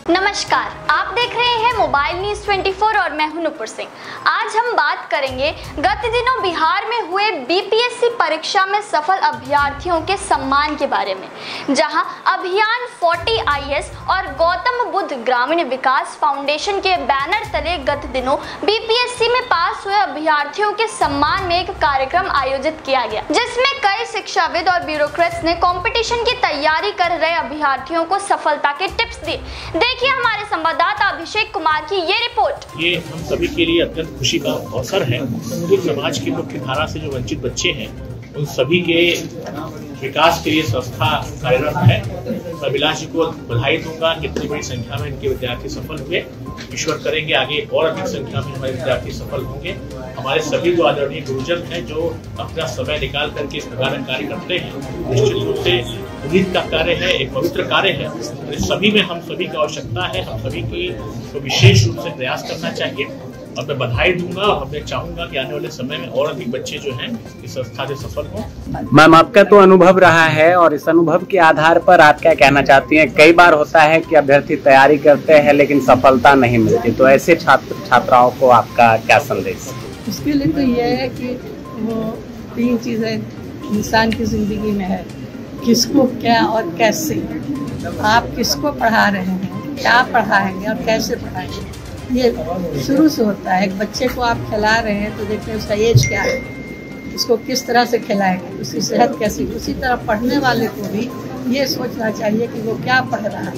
नमस्कार, आप देख रहे हैं मोबाइल न्यूज 24 और मैं हूं नुपुर सिंह। आज हम बात करेंगे गत दिनों बिहार में हुए बीपीएससी परीक्षा में सफल अभ्यर्थियों के सम्मान के बारे में, जहां अभियान 40 IAS और गौतम बुद्ध ग्रामीण विकास फाउंडेशन के बैनर तले गत दिनों बीपीएससी में पास हुए अभ्यर्थियों के सम्मान में एक कार्यक्रम आयोजित किया गया, जिसमें कई शिक्षाविद और ब्यूरोक्रेट्स ने कंपटीशन की तैयारी कर रहे अभ्यर्थियों को सफलता के टिप्स दिए। देखिए हमारे संवाददाता अभिषेक कुमार की ये रिपोर्ट। ये हम सभी के लिए अत्यंत खुशी का अवसर है कि समाज की मुख्य धारा से जो वंचित बच्चे हैं उन सभी के विकास के लिए संस्था कार्यरत है। मैं अभिलाष जी को बधाई दूंगा कि इतनी बड़ी संख्या में इनके विद्यार्थी सफल हुए। ईश्वर करेंगे आगे और अधिक संख्या में हमारे विद्यार्थी सफल होंगे। हमारे सभी जो आदरणीय गुरुजन हैं जो अपना समय निकाल करके इस प्रकार का कार्य करते हैं, निश्चित रूप से पुनीत का कार्य है, एक पवित्र कार्य है। इस सभी में हम सभी की आवश्यकता है, हम सभी को विशेष रूप से प्रयास करना चाहिए और मैं बधाई दूंगा और मैं चाहूंगा कि आने वाले समय में और अधिक बच्चे जो हैं इस संस्था से सफल हों। मैम, आपका तो अनुभव रहा है और इस अनुभव के आधार पर आप क्या कहना चाहती हैं? कई बार होता है कि अभ्यर्थी तैयारी करते हैं लेकिन सफलता नहीं मिलती, तो ऐसे छात्र छात्राओं को आपका क्या संदेश? उसके लिए तो यह है कि वो 3 चीज़ें इंसान की ज़िंदगी में है, किसको, क्या और कैसे। आप किसको पढ़ा रहे हैं, क्या पढ़ाएंगे और कैसे पढ़ाएंगे, ये शुरू से होता है। एक बच्चे को आप खिला रहे हैं तो देखते हैं उसका एज क्या है, उसको किस तरह से खिलाएंगे, उसकी सेहत कैसी। उसी तरह पढ़ने वाले को भी ये सोचना चाहिए कि वो क्या पढ़ रहा है,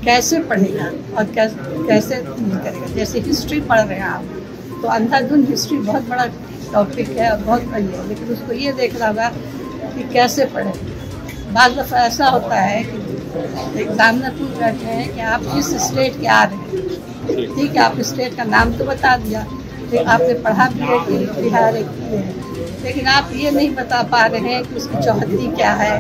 कैसे पढ़ेगा और कैसे करेगा। जैसे हिस्ट्री पढ़ रहे हैं आप, तो अंधाधुंध हिस्ट्री बहुत बड़ा टॉपिक है और बहुत बड़ी है, लेकिन उसको ये देखना होगा कि कैसे पढ़े। बाज़ दफ़ा ऐसा होता है कि एग्जामिनर पूछ रहे हैं कि आप किस स्टेट के आ रहे हैं, ठीक है, आप स्टेट का नाम तो बता दिया, लेकिन आपने पढ़ा भी है कि बिहार एक है, लेकिन आप ये नहीं बता पा रहे हैं कि उसकी चौहद्दी क्या है,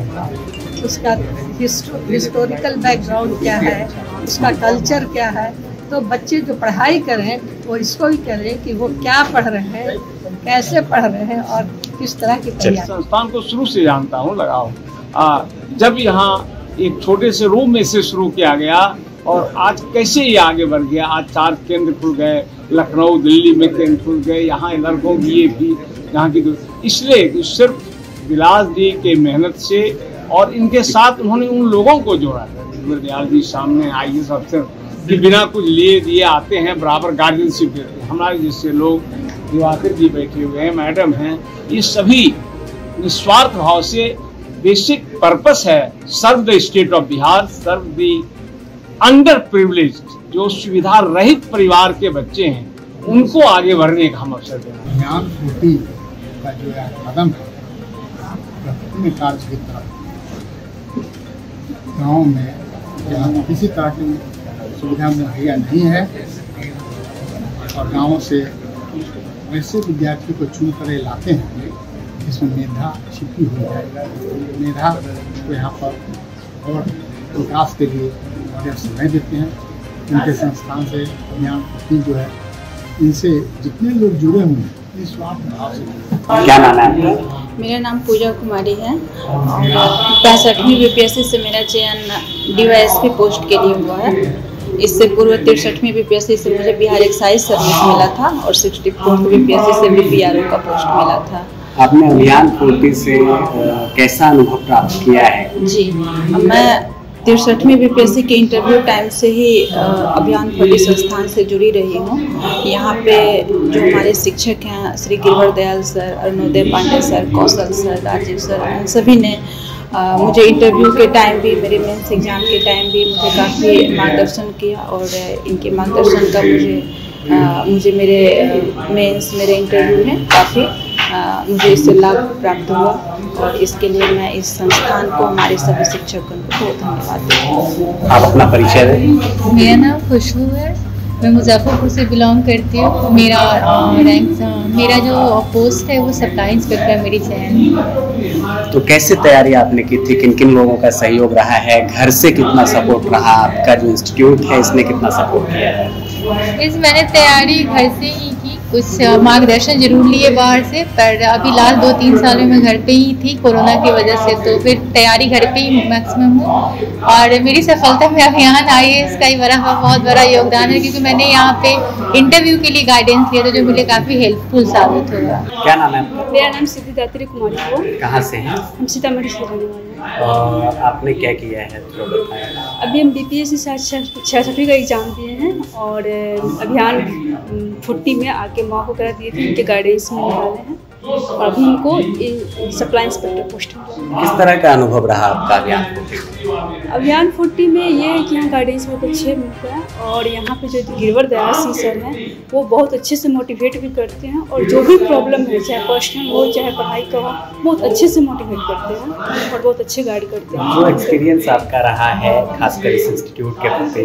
उसका हिस्टोरिकल बैकग्राउंड क्या है, उसका कल्चर क्या है। तो बच्चे जो पढ़ाई करें वो इसको भी करें कि वो क्या पढ़ रहे हैं, कैसे पढ़ रहे हैं और किस तरह की तैयारी। संस्थान को शुरू से जानता हूँ, लगाओ जब यहाँ एक छोटे से रूम में से शुरू किया गया और आज कैसे ये आगे बढ़ गया। आज 4 केंद्र खुल गए, लखनऊ दिल्ली में केंद्र खुल गए, यहाँ लड़कों की ये भी यहाँ की, इसलिए सिर्फ विलास जी के मेहनत से और इनके साथ उन्होंने उन लोगों को जोड़ा है। दीनदयाल जी सामने IAS अफसर कि बिना कुछ लिए दिए आते हैं, बराबर गार्जियनशिप देते हैं। हमारे जैसे लोग, दिवाकर जी बैठे हुए हैं, मैडम हैं, ये सभी निस्वार्थ भाव से बेसिक पर्पस है serve the state of Bihar, serve the under privilege, जो सुविधा रहित परिवार के बच्चे हैं उनको आगे बढ़ने का हम अवसर देना। अभियान 40 का जो है कदम है अपने कार्य की तरफ गाँव में जहाँ किसी तरह की सुविधा मुहैया नहीं है और गाँव से वैसे विद्यार्थी को चुन कर लाते हैं जिसमें मेधा छिपी हुई है। मेधा को यहाँ पर और विकास के लिए समय देते हैं। उनके संस्थान से अभियान जो है, इनसे जितने लोग जुड़े हुए हैं निस्वार्थ भाव से। क्या नाम है आपका? मेरा नाम पूजा कुमारी है और 65वीं बीपीएससी से मेरा चयन DYSP पोस्ट के लिए हुआ है। इससे पूर्व 63वीं बीपीएससी से मुझे बिहार एक्साइज सर्विस मिला था और 64वीं बीपीएससी से भी BRO का पोस्ट मिला था। आपने अभियान 40 से कैसा अनुभव प्राप्त किया है? जी, मैं 63वीं बीपीएससी के इंटरव्यू टाइम से ही अभियान 40 संस्थान से जुड़ी रही हूँ। यहाँ पे जो हमारे शिक्षक हैं श्री गिरिवर दयाल सर, अरुणोदय पांडे सर, कौशल सर, राजीव सर, उन सभी ने मुझे इंटरव्यू के टाइम भी, मेरे मेंस एग्जाम के टाइम भी मुझे काफ़ी मार्गदर्शन किया और इनके मार्गदर्शन का मुझे मेरे मेंस, मेरे इंटरव्यू में काफ़ी मुझे इससे लाभ प्राप्त हुआ और इसके लिए मैं इस संस्थान को, हमारे सभी शिक्षकों को बहुत धन्यवाद देती हूँ। आप अपना परिचय दें। मेरा नाम खुशबू है, मैं मुजफ्फरपुर से बिलोंग करती हूँ। मेरा जो पोस्ट है वो सप्लाई इंस्पेक्टर मेरी चयन। तो कैसे तैयारी आपने की थी? किन किन लोगों का सहयोग रहा है? घर से कितना सपोर्ट रहा? आपका जो इंस्टीट्यूट है इसने कितना सपोर्ट किया है? मैंने तैयारी घर से ही की। कुछ मार्गदर्शन जरूर लिए बाहर से, पर अभी लास्ट 2-3 साल में मैं घर पे ही थी कोरोना की वजह से, तो फिर तैयारी घर पे ही मैक्सिमम हूँ। और मेरी सफलता में अभियान IAS का ही बहुत बड़ा योगदान है, क्योंकि मैंने यहाँ पे इंटरव्यू के लिए गाइडेंस लिया था, जो मुझे काफ़ी हेल्पफुल साबित हुआ। क्या नाम है आपका? मेरा नाम सिद्धिदात्री कुमारी है। कहाँ से हैं? हम सीतामढ़ी से रहने वाले हैं। और आपने क्या किया है तो बताएं। अभी हम BPSC 66वीं का एग्ज़ाम दिए हैं और अभियान 40 में आके मौका करा दिए थे, उनके गाइडेंस में निकाले हैं और अभी हमको सप्लाई इंस्पेक्टर पोस्ट मिला। किस तरह का अनुभव रहा आपका अभियान 40? अभियान 40 में ये है कि यहाँ गाइडेंस बहुत अच्छे मिलता है और यहाँ पे जो गिरवर दयाल सिंह सर हैं वो बहुत अच्छे से मोटिवेट भी करते हैं और जो भी प्रॉब्लम है, चाहे पर्सनल हो चाहे पढ़ाई का हो, बहुत अच्छे से मोटिवेट करते हैं और बहुत अच्छे गाइड करते हैं। जो एक्सपीरियंस आपका रहा है खासकर इस इंस्टीट्यूट के प्रति,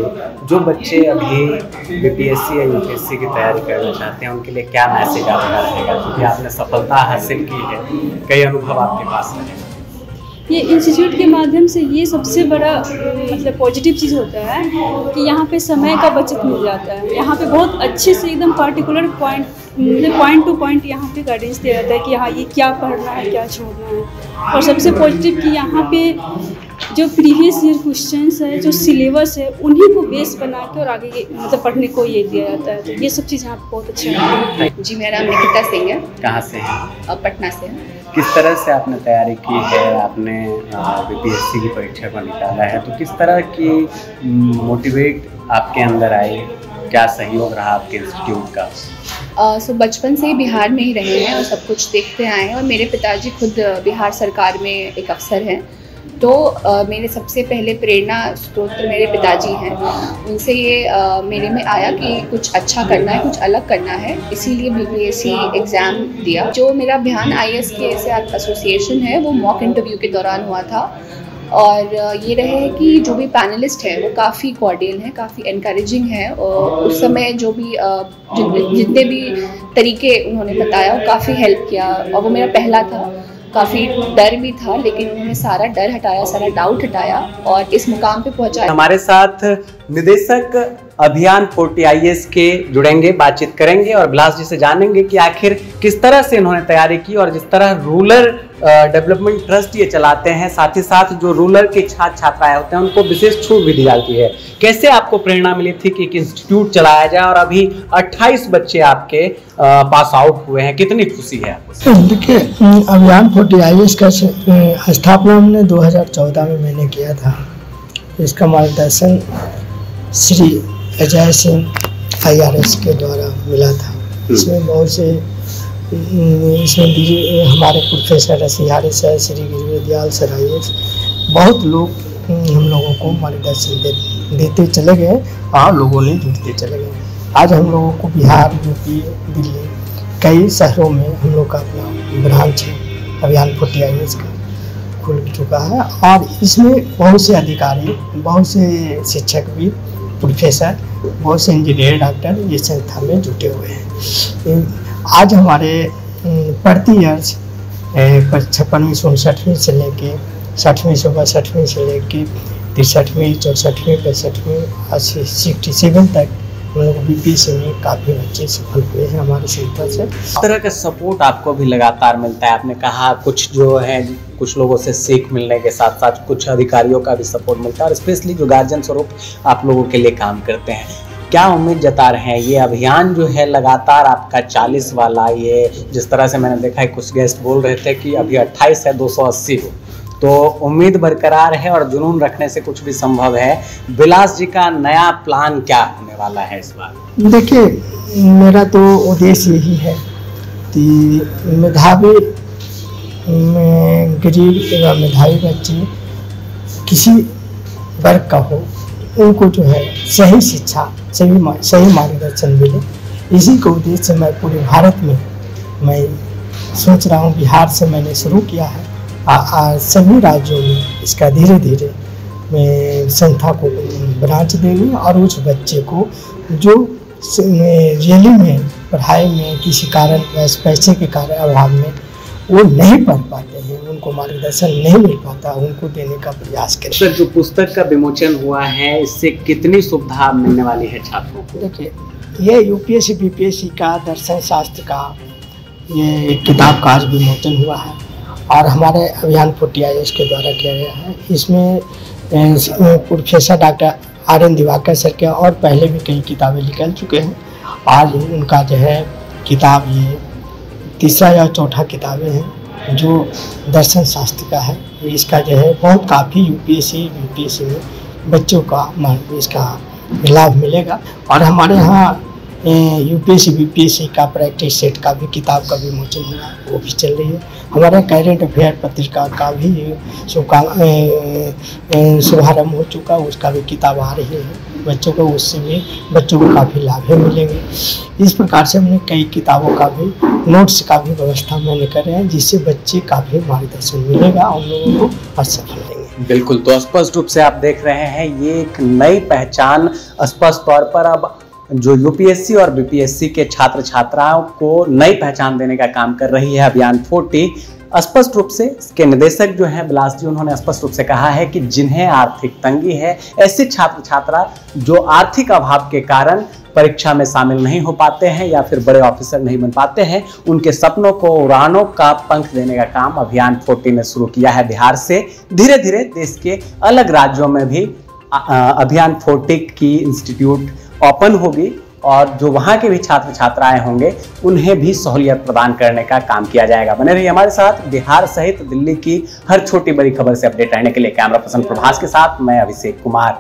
जो बच्चे अभी BPSC या UPSC की तैयारी करना चाहते हैं उनके लिए क्या मैसेज आपका रहेगा, क्योंकि आपने सफलता हासिल की है, कई अनुभव आपके पास है। ये इंस्टीट्यूट के माध्यम से ये सबसे बड़ा मतलब पॉजिटिव चीज़ होता है कि यहाँ पे समय का बचत मिल जाता है। यहाँ पे बहुत अच्छे से एकदम पार्टिकुलर पॉइंट टू पॉइंट यहाँ पे गाइडेंस दिया जाता है कि हाँ ये क्या पढ़ना है क्या छोड़ना है। और सबसे पॉजिटिव कि यहाँ पे जो प्रीवियस ईयर क्वेश्चंस है, जो सिलेबस है, उन्हीं को बेस बना के और आगे मतलब पढ़ने को ये दिया जाता है। तो ये सब चीज़ यहाँ पे बहुत अच्छा है। जी मेरा नाम निकिता सिंह है। कहाँ से हैं? पटना से है। किस तरह से आपने तैयारी की है? आपने BPSC की परीक्षा को निकाला है, तो किस तरह की मोटिवेट आपके अंदर आई, क्या सहयोग रहा आपके इंस्टीट्यूट का? सो बचपन से ही बिहार में ही रहे हैं और सब कुछ देखते आए हैं और मेरे पिताजी खुद बिहार सरकार में एक अफसर हैं, तो मेरे सबसे पहले प्रेरणा स्रोत मेरे पिताजी हैं। उनसे ये मेरे में आया कि कुछ अच्छा करना है, कुछ अलग करना है, इसीलिए BPSC एग्ज़ाम दिया। जो मेरा अभियान IAS के एसोसिएशन है वो मॉक इंटरव्यू के दौरान हुआ था और ये रहे है कि जो भी पैनलिस्ट है वो काफ़ी कॉर्डियल हैं, काफ़ी एनकरेजिंग है और उस समय जो भी जितने भी तरीके उन्होंने बताया वो काफ़ी हेल्प किया और वो मेरा पहला था। काफ़ी डर भी था लेकिन उन्होंने सारा डर हटाया, सारा डाउट हटाया और इस मुकाम पे पहुंचाया। हमारे साथ निदेशक अभियान 40 IAS के जुड़ेंगे, बातचीत करेंगे और बिलास जी से जानेंगे कि आखिर किस तरह से इन्होंने तैयारी की और जिस तरह रूरल डेवलपमेंट ट्रस्ट ये चलाते हैं, साथ ही साथ जो रूरल के छात्र छात्राएं होते हैं उनको विशेष छूट भी दी जाती है। कैसे आपको प्रेरणा मिली थी कि एक इंस्टीट्यूट चलाया जाए और अभी 28 बच्चे आपके पास आउट हुए हैं, कितनी खुशी है आपको? देखिए, अभियान 40 IAS का स्थापना हमने 2014 में मैंने किया था। इसका मार्गदर्शन श्री अजय सिंह IRS के द्वारा मिला था। इसमें बहुत से इसमें हमारे professor Rasihari sir, Shri Girwar Dayal sir IAS, बहुत लोग हम लोगों को मार्गदर्शन देते चले गए और लोगों ने जुड़ते चले गए। आज हम लोगों को बिहार, UP, दिल्ली कई शहरों में हम लोग का अपना ब्रांच है अभियान 40 IAS का खुल चुका है और इसमें बहुत से अधिकारी, बहुत से शिक्षक भी, प्रोफेसर, बहुत से इंजीनियर, डॉक्टर ये संस्था में जुटे हुए हैं। आज हमारे प्रति वर्ष 56वीं 67वीं से लेके 60वीं 62वीं से लेके 63वीं 64वीं 65वीं 67 तक हम लोग BPSC में काफ़ी बच्चे सफल हुए हैं हमारे सेंटर से। इस तरह का सपोर्ट आपको भी लगातार मिलता है? आपने कहा कुछ जो है कुछ लोगों से सीख मिलने के साथ साथ कुछ अधिकारियों का भी सपोर्ट मिलता है और स्पेशली जो गार्जियन स्वरूप आप लोगों के लिए काम करते हैं, क्या उम्मीद जता रहे हैं? ये अभियान जो है लगातार आपका 40 वाला, ये जिस तरह से मैंने देखा है कुछ गेस्ट बोल रहे थे कि अभी 28 है 280 हो, तो उम्मीद बरकरार है और जुनून रखने से कुछ भी संभव है। बिलास जी का नया प्लान क्या होने वाला है इस बार? देखिए, मेरा तो उद्देश्य यही है कि मेधावी गरीब एवं मेधावी बच्चे किसी वर्ग का हो, उनको जो है सही शिक्षा, सही मार्गदर्शन मिले। इसी को उद्देश्य से मैं पूरे भारत में मैं सोच रहा हूँ, बिहार से मैंने शुरू किया है, सभी राज्यों में इसका धीरे धीरे मैं संस्था को ब्रांच देंगे और उस बच्चे को जो रियली में पढ़ाई में किसी कारण पैसे के कारण अभाव में वो नहीं पढ़ पाते हैं, उनको मार्गदर्शन नहीं मिल पाता, उनको देने का प्रयास करें। सर, जो पुस्तक का विमोचन हुआ है इससे कितनी सुविधा मिलने वाली है छात्रों को? देखिए, ये यूपीएससी बीपीएससी का दर्शन शास्त्र का ये एक किताब का आज विमोचन हुआ है और हमारे अभियान 40 के द्वारा किया गया है। इसमें professor doctor RN Diwakar sir के और पहले भी कई किताबें निकल चुके हैं। आज उनका जो है किताब ये तीसरा या चौथा किताबें हैं जो दर्शन शास्त्र का है। इसका जो है बहुत काफ़ी यूपीएससी बीपीएससी में बच्चों का इसका लाभ मिलेगा। और हमारे यहाँ यूपीएससी बीपीएससी का प्रैक्टिस सेट का भी किताब का विमोचन हुआ, वो भी चल रही है। हमारे करंट अफेयर पत्रिका का भी शुभारम्भ हो चुका, उसका भी किताब आ रही है बच्चों को, उससे भी बच्चों को काफ़ी लाभ मिलेंगे। इस प्रकार से हमने कई किताबों का भी नोट्स का भी व्यवस्था मैंने कर रहे हैं, जिससे बच्चे काफ़ी मार्गदर्शन मिलेगा और लोगों को सफल देंगे। बिल्कुल, तो स्पष्ट रूप से आप देख रहे हैं ये एक नई पहचान स्पष्ट तौर पर अब जो यूपीएससी और बीपीएससी के छात्र छात्राओं को नई पहचान देने का काम कर रही है अभियान 40। स्पष्ट रूप से इसके निदेशक जो हैं बिलास जी, उन्होंने स्पष्ट रूप से कहा है कि जिन्हें आर्थिक तंगी है, ऐसे छात्र छात्रा जो आर्थिक अभाव के कारण परीक्षा में शामिल नहीं हो पाते हैं या फिर बड़े ऑफिसर नहीं बन पाते हैं, उनके सपनों को उड़ानों का पंख देने का काम अभियान 40 ने शुरू किया है बिहार से। धीरे धीरे देश के अलग राज्यों में भी अभियान 40 की इंस्टीट्यूट ओपन होगी और जो वहाँ के भी छात्र छात्राएं होंगे उन्हें भी सहूलियत प्रदान करने का काम किया जाएगा। बने रहिए हमारे साथ। बिहार सहित दिल्ली की हर छोटी बड़ी खबर से अपडेट रहने के लिए कैमरा पर्सन प्रभास के साथ मैं अभिषेक कुमार।